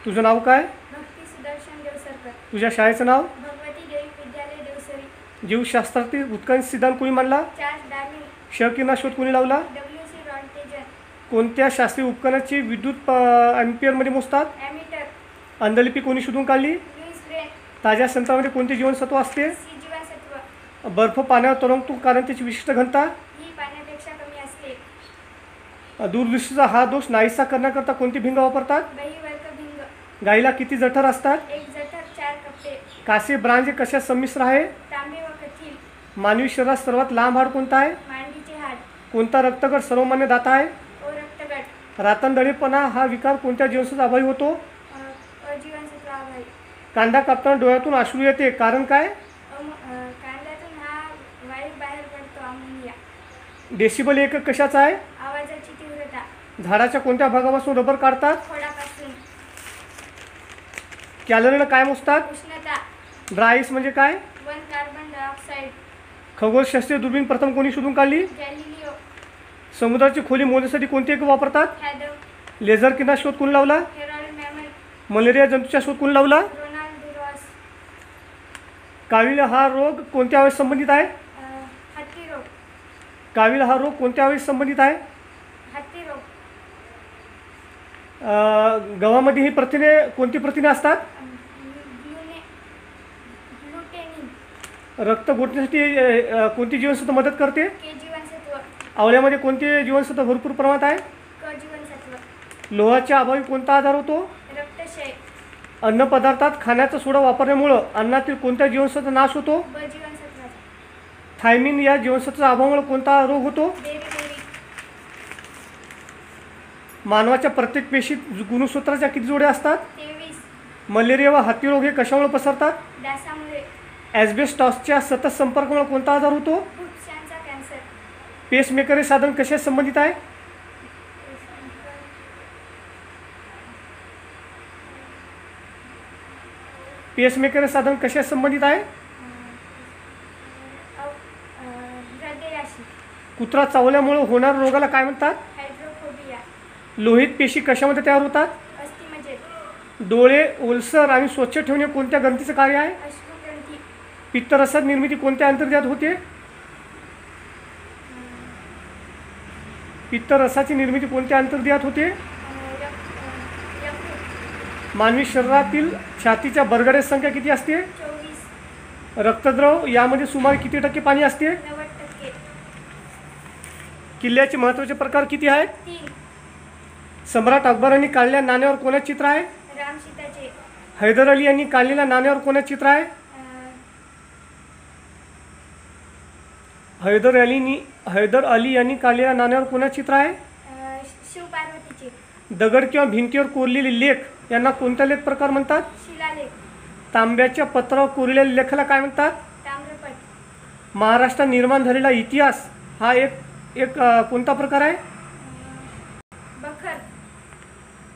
तुझं नाव काय? भक्ती सुदर्शन देवसरकर. तुझ्या शाळेचं नाव? भगवती देवी विद्यालय देवसरी. जीवशास्त्रातील उत्क्रांती सिद्धांत कोणी मांडला? Charles Darwin. क्षकिरणा शोध कोणी लावला? डब्ल्यू.सी. रॉन्टेजन. कोणत्या शास्त्रीय उपकरणाची विद्युत अँपिअरमध्ये मोजतात? ॲमीटर. अंधलिपी कोणी शोधून काढली? Louis Braille. ताज्या संत्र्यामध्ये कोणते जीवनसत्व असते? सी जीवनसत्व. बर्फ पाण्यावर तरंगतो कारण त्याची विशिष्ट घनता? ही पाण्यापेक्षा कमी असते. दूरदृष्टीचा हा दोष नाहीसा करण्याकरता कोणती भिंग वापरतात? बहिर्वर्ग भिंग. गाईला किती जठर असतात? एक जठर 4 कप्पे. कासे ब्रांज कशात संमिश्र आहे? तांबे व कथील. मानवी शरीरात सर्वात लांब हाड कोणता आहे? मांडीचे हाड. कोणता रक्तगट सर्वमान्य दाता आहे? ओ रक्तगट. रातंधळेपणा हा विकार कोणत्या जीवनसत्व अभावी होतो? अजीवनसत्व अभावी. कांदा कापताना डोळ्यातून अश्रू येते कारण काय? कांद्यातून हा वायू बाहेर पडतो, अमोनिया. डेसिबल एकक कशाचा आहे? आवाजाची तीव्रता. झाडाच्या कोणत्या भागापासून रबर काढतात? खोडापासून. कॅलरीनं काय मोजतात? उष्णता. ड्राय आईस म्हणजे काय? 1 कार्बन डायऑक्साईड. खगोलशास्त्रीय दुर्बीण प्रथम कोणी शोधून काढली? गॅलिलिओ. समुद्राची खोली मोजण्यासाठी कोणते एकक वापरतात? फॅदम. लेझर किंवा शोध कोणी लावला? हेरॉल्ड मॅमन. मलेरिया जंतूचा शोध कोणी लावला? रोनाल्ड डुरॉस. कावीळ हा रोग कोणत्या अवस्थेत संबंधित आहे? हत्ती रोग. कावीळ हा रोग कोणत्या अवस्थेत संबंधित आहे? हत्ती रोग. गव्हामध्ये ही प्रथिने कोणती प्रथिने असतात? ग्लुटेनिन. रक्त गोठण्यासाठी कोणती जीवनसत्व मदत करते? के जीवनसत्व. आवळ्यामध्ये कोणते जीवनसत्व भरपूर प्रमाणात आहे? क जीवनसत्व. लोहाच्या अभावी कोणता आजार होतो? रक्तक्षय. अन्नपदार्थात खाण्याचा सोडा वापरल्यामुळं अन्नातील कोणत्या जीवनसत्वाचा नाश होतो? ब जीवनसत्व. थायमिन या जीवनसत्वाच्या अभावामुळे कोणता रोग होतो? बेरी. मानवाच्या प्रत्येक पेशीत गुणसूत्राच्या किती जोड्या असतात? 23. मलेरिया व हत्तीरोग हे कशामुळे पसरतात? डासामुळे. ॲस्बेस्टॉसच्या सतत संपर्कामुळे कोणता आजार होतो? फुफ्फुसांचा कॅन्सर. पेसमेकर हे साधन कशाशी संबंधित आहे? पेसमेकर हे साधन कशाशी संबंधित आहे? हृदयाशी. कुत्रा चावल्यामुळे होणाऱ्या रोगाला काय म्हणतात? हायड्रोफोबिया. लोहित पेशी कशामध्ये तयार होतात? अस्थिमज्जेत. डोळे ओलसर आणि स्वच्छ ठेवणे कोणत्या ग्रंथीचं कार्य आहे? अश्रुग्रंथी. पित्तरसात निर्मिती कोणत्या अंतर्गत होते? पित्तरसाची निर्मिती कोणत्या अंतर्गत होते? मानवी शरीरातील छातीच्या बरगड्याची संख्या किती असते? 24. रक्तद्रव यामध्ये सुमारे किती टक्के पाणी असते? 90%. किल्ल्याचे महत्त्वाचे प्रकार किती आहेत? 3. सम्राट अकबरांनी काढलेल्या नाण्यावर कोणाचे चित्र आहे? राम सीताचे. हैदर अली यांनी काढलेल्या नाण्यावर कोणाचे चित्र आहे? हैदर अली यांनी काढलेल्या नाण्यावर कोणाचे चित्र आहे? शिव पार्वतीचे. दगड किंवा भिंतीवर कोरलेले लेख यांना कोणता लेख प्रकार म्हणतात? शिलालेख. तांब्याच्या पत्रावर कोरलेल्या लेखाला काय म्हणतात? ताम्रपट. महाराष्ट्रात निर्माण झालेला इतिहास हा एक कोणता प्रकार आहे? बखर.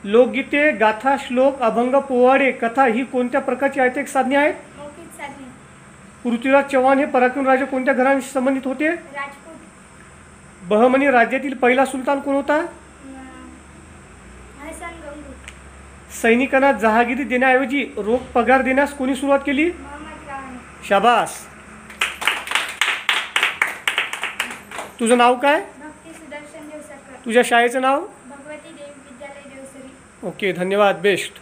लोकगीते, गाथा, श्लोक, अभंग, पोवाडे, कथा ही कोणत्या प्रकारची ऐतिहासिक साधने आहेत? मौखिक साधने. पृथ्वीराज चव्हाण हे पराक्रमी राजे कोणत्या घराण्याशी संबंधित होते? राजपूत. बहमनी राज्यातील पहिला सुलतान कोण होता? हसन गंगू. सैनिकांना जहागिरी देण्याऐवजी रोख पगार देण्यास कोणी सुरुवात केली? मोहम्मद गावाने. शाबास. तुझं नाव काय? भक्ती सुदर्शन देवसरकर. तुझ्या शाळेचं नाव? भगवती देवी विद्यालय देवसरी. ओके, धन्यवाद. बेस्ट.